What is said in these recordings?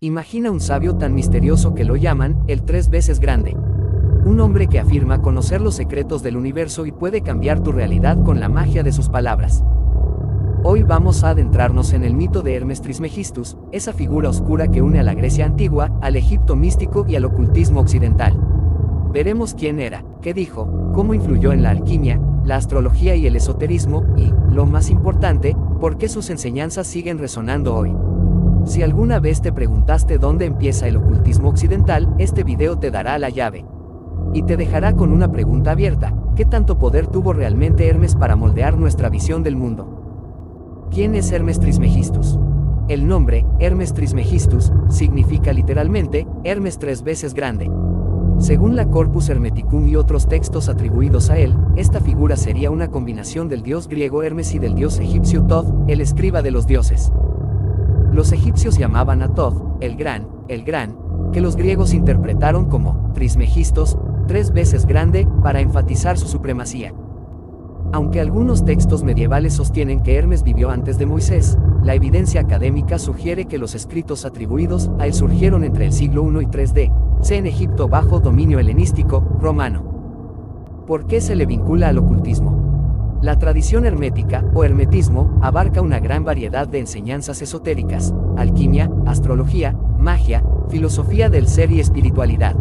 Imagina un sabio tan misterioso que lo llaman el 3 veces grande. Un hombre que afirma conocer los secretos del universo y puede cambiar tu realidad con la magia de sus palabras. Hoy vamos a adentrarnos en el mito de Hermes Trismegistus, esa figura oscura que une a la Grecia antigua, al Egipto místico y al ocultismo occidental. Veremos quién era, qué dijo, cómo influyó en la alquimia, la astrología y el esoterismo, y, lo más importante, por qué sus enseñanzas siguen resonando hoy. Si alguna vez te preguntaste dónde empieza el ocultismo occidental, este video te dará la llave. Y te dejará con una pregunta abierta: ¿qué tanto poder tuvo realmente Hermes para moldear nuestra visión del mundo? ¿Quién es Hermes Trismegistus? El nombre, Hermes Trismegistus, significa literalmente, Hermes 3 veces grande. Según la Corpus Hermeticum y otros textos atribuidos a él, esta figura sería una combinación del dios griego Hermes y del dios egipcio Thoth, el escriba de los dioses. Los egipcios llamaban a Thoth, el gran, que los griegos interpretaron como Trismegistos, 3 veces grande, para enfatizar su supremacía. Aunque algunos textos medievales sostienen que Hermes vivió antes de Moisés, la evidencia académica sugiere que los escritos atribuidos a él surgieron entre el siglo I y 3 c. en Egipto bajo dominio helenístico, romano. ¿Por qué se le vincula al ocultismo? La tradición hermética, o hermetismo, abarca una gran variedad de enseñanzas esotéricas: alquimia, astrología, magia, filosofía del ser y espiritualidad.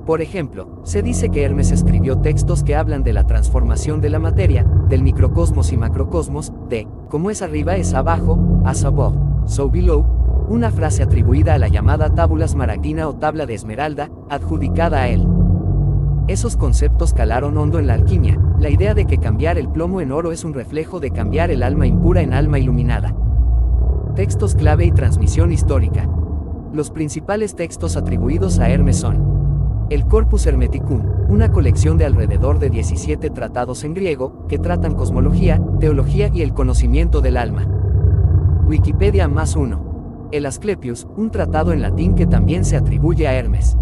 Por ejemplo, se dice que Hermes escribió textos que hablan de la transformación de la materia, del microcosmos y macrocosmos, de como es arriba es abajo, as above, so below, una frase atribuida a la llamada Tabula Smaragdina o tabla de esmeralda, adjudicada a él. Esos conceptos calaron hondo en la alquimia, la idea de que cambiar el plomo en oro es un reflejo de cambiar el alma impura en alma iluminada. Textos clave y transmisión histórica. Los principales textos atribuidos a Hermes son: el Corpus Hermeticum, una colección de alrededor de 17 tratados en griego, que tratan cosmología, teología y el conocimiento del alma. Wikipedia +1. El Asclepius, un tratado en latín que también se atribuye a Hermes.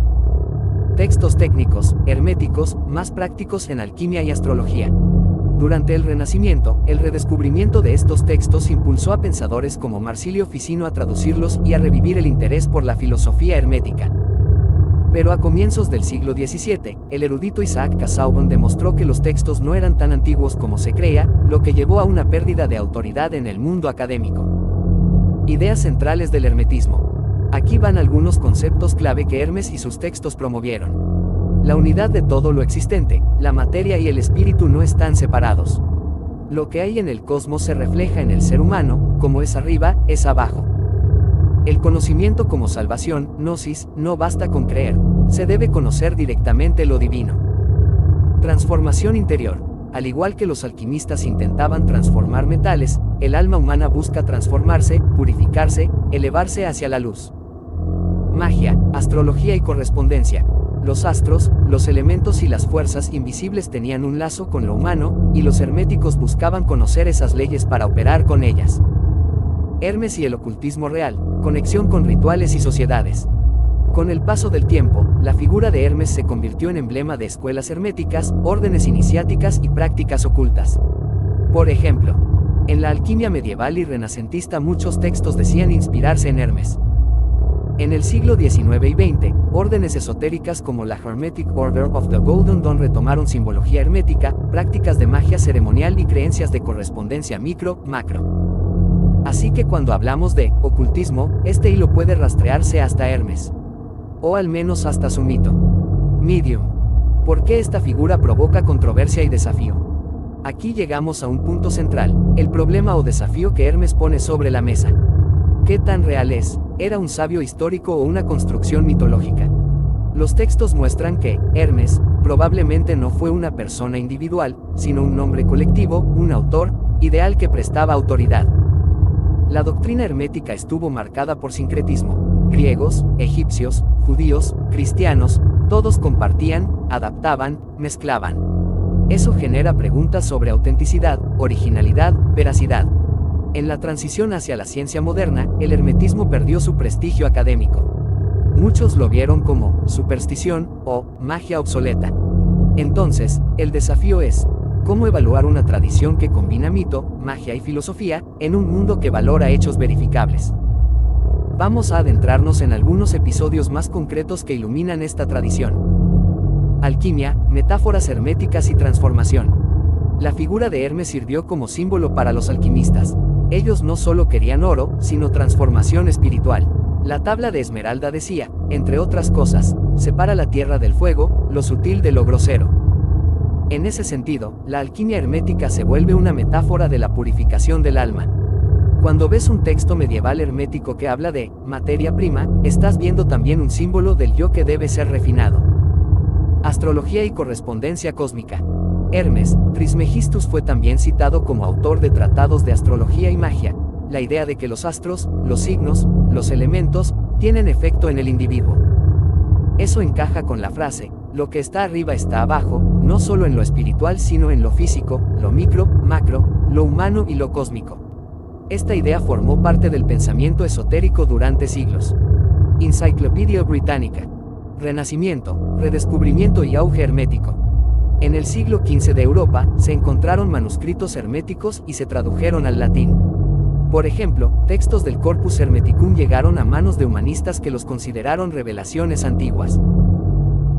Textos técnicos, herméticos, más prácticos en alquimia y astrología. Durante el Renacimiento, el redescubrimiento de estos textos impulsó a pensadores como Marsilio Ficino a traducirlos y a revivir el interés por la filosofía hermética. Pero a comienzos del siglo XVII, el erudito Isaac Casaubon demostró que los textos no eran tan antiguos como se creía, lo que llevó a una pérdida de autoridad en el mundo académico. Ideas centrales del hermetismo. Aquí van algunos conceptos clave que Hermes y sus textos promovieron. La unidad de todo lo existente, la materia y el espíritu no están separados. Lo que hay en el cosmos se refleja en el ser humano, como es arriba, es abajo. El conocimiento como salvación, gnosis, no basta con creer, se debe conocer directamente lo divino. Transformación interior. Al igual que los alquimistas intentaban transformar metales, el alma humana busca transformarse, purificarse, elevarse hacia la luz. Magia, astrología y correspondencia. Los astros, los elementos y las fuerzas invisibles tenían un lazo con lo humano, y los herméticos buscaban conocer esas leyes para operar con ellas. Hermes y el ocultismo real, conexión con rituales y sociedades. Con el paso del tiempo, la figura de Hermes se convirtió en emblema de escuelas herméticas, órdenes iniciáticas y prácticas ocultas. Por ejemplo, en la alquimia medieval y renacentista muchos textos decían inspirarse en Hermes. En el siglo XIX y XX, órdenes esotéricas como la Hermetic Order of the Golden Dawn retomaron simbología hermética, prácticas de magia ceremonial y creencias de correspondencia micro-macro. Así que cuando hablamos de ocultismo, este hilo puede rastrearse hasta Hermes. O al menos hasta su mito. Medium. ¿Por qué esta figura provoca controversia y desafío? Aquí llegamos a un punto central, el problema o desafío que Hermes pone sobre la mesa. ¿Qué tan real es? ¿Era un sabio histórico o una construcción mitológica? Los textos muestran que Hermes probablemente no fue una persona individual, sino un nombre colectivo, un autor, ideal que prestaba autoridad. La doctrina hermética estuvo marcada por sincretismo. Griegos, egipcios, judíos, cristianos, todos compartían, adaptaban, mezclaban. Eso genera preguntas sobre autenticidad, originalidad, veracidad. En la transición hacia la ciencia moderna, el hermetismo perdió su prestigio académico. Muchos lo vieron como superstición o magia obsoleta. Entonces, el desafío es: ¿cómo evaluar una tradición que combina mito, magia y filosofía, en un mundo que valora hechos verificables? vamos a adentrarnos en algunos episodios más concretos que iluminan esta tradición. Alquimia, metáforas herméticas y transformación. La figura de Hermes sirvió como símbolo para los alquimistas. Ellos no solo querían oro, sino transformación espiritual. La tabla de Esmeralda decía, entre otras cosas, separa la tierra del fuego, lo sutil de lo grosero. En ese sentido, la alquimia hermética se vuelve una metáfora de la purificación del alma. Cuando ves un texto medieval hermético que habla de materia prima, estás viendo también un símbolo del yo que debe ser refinado. Astrología y correspondencia cósmica. Hermes Trismegistus fue también citado como autor de tratados de astrología y magia. La idea de que los astros, los signos, los elementos, tienen efecto en el individuo. Eso encaja con la frase, lo que está arriba está abajo, no solo en lo espiritual sino en lo físico, lo micro, macro, lo humano y lo cósmico. Esta idea formó parte del pensamiento esotérico durante siglos. Encyclopedia Britannica. Renacimiento, redescubrimiento y auge hermético. En el siglo XV de Europa, se encontraron manuscritos herméticos y se tradujeron al latín. Por ejemplo, textos del Corpus Hermeticum llegaron a manos de humanistas que los consideraron revelaciones antiguas.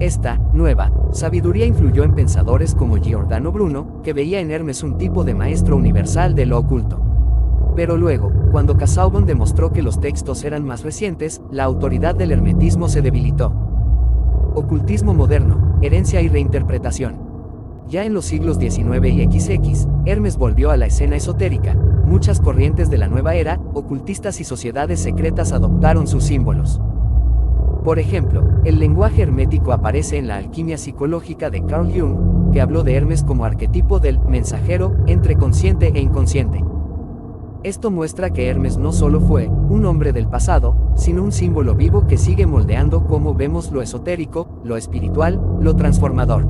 Esta nueva sabiduría influyó en pensadores como Giordano Bruno, que veía en Hermes un tipo de maestro universal de lo oculto. Pero luego, cuando Casaubon demostró que los textos eran más recientes, la autoridad del hermetismo se debilitó. Ocultismo moderno, herencia y reinterpretación. Ya en los siglos XIX y XX, Hermes volvió a la escena esotérica. Muchas corrientes de la nueva era, ocultistas y sociedades secretas adoptaron sus símbolos. Por ejemplo, el lenguaje hermético aparece en la alquimia psicológica de Carl Jung, que habló de Hermes como arquetipo del mensajero entre consciente e inconsciente. Esto muestra que Hermes no solo fue un hombre del pasado, sino un símbolo vivo que sigue moldeando cómo vemos lo esotérico, lo espiritual, lo transformador.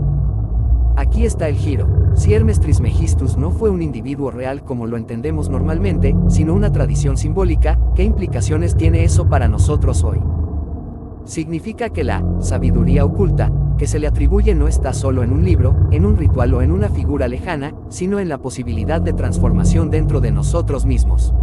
Aquí está el giro. Si Hermes Trismegistus no fue un individuo real como lo entendemos normalmente, sino una tradición simbólica, ¿qué implicaciones tiene eso para nosotros hoy? Significa que la sabiduría oculta, que se le atribuye no está solo en un libro, en un ritual o en una figura lejana, sino en la posibilidad de transformación dentro de nosotros mismos.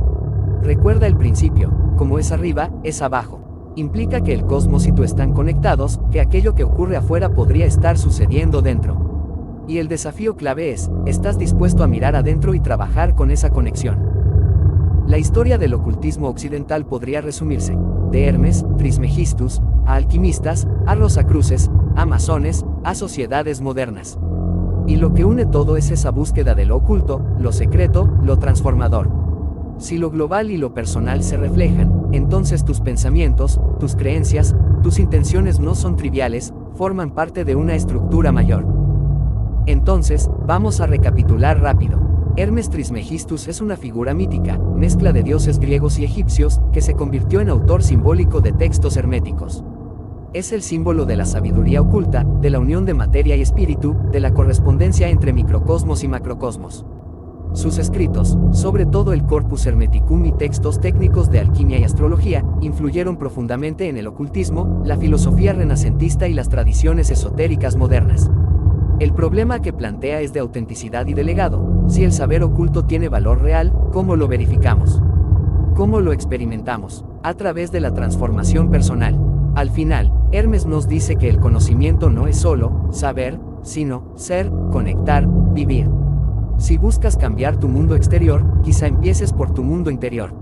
Recuerda el principio, como es arriba, es abajo. Implica que el cosmos y tú están conectados, que aquello que ocurre afuera podría estar sucediendo dentro. Y el desafío clave es, ¿estás dispuesto a mirar adentro y trabajar con esa conexión? La historia del ocultismo occidental podría resumirse, de Hermes, Trismegistus, a alquimistas, a rosacruces, a masones, a sociedades modernas. Y lo que une todo es esa búsqueda de lo oculto, lo secreto, lo transformador. Si lo global y lo personal se reflejan, entonces tus pensamientos, tus creencias, tus intenciones no son triviales, forman parte de una estructura mayor. Entonces, vamos a recapitular rápido. Hermes Trismegistus es una figura mítica, mezcla de dioses griegos y egipcios, que se convirtió en autor simbólico de textos herméticos. Es el símbolo de la sabiduría oculta, de la unión de materia y espíritu, de la correspondencia entre microcosmos y macrocosmos. Sus escritos, sobre todo el Corpus Hermeticum y textos técnicos de alquimia y astrología, influyeron profundamente en el ocultismo, la filosofía renacentista y las tradiciones esotéricas modernas. El problema que plantea es de autenticidad y de legado. Si el saber oculto tiene valor real, ¿cómo lo verificamos? ¿Cómo lo experimentamos? A través de la transformación personal. Al final, Hermes nos dice que el conocimiento no es solo saber, sino ser, conectar, vivir. Si buscas cambiar tu mundo exterior, quizá empieces por tu mundo interior.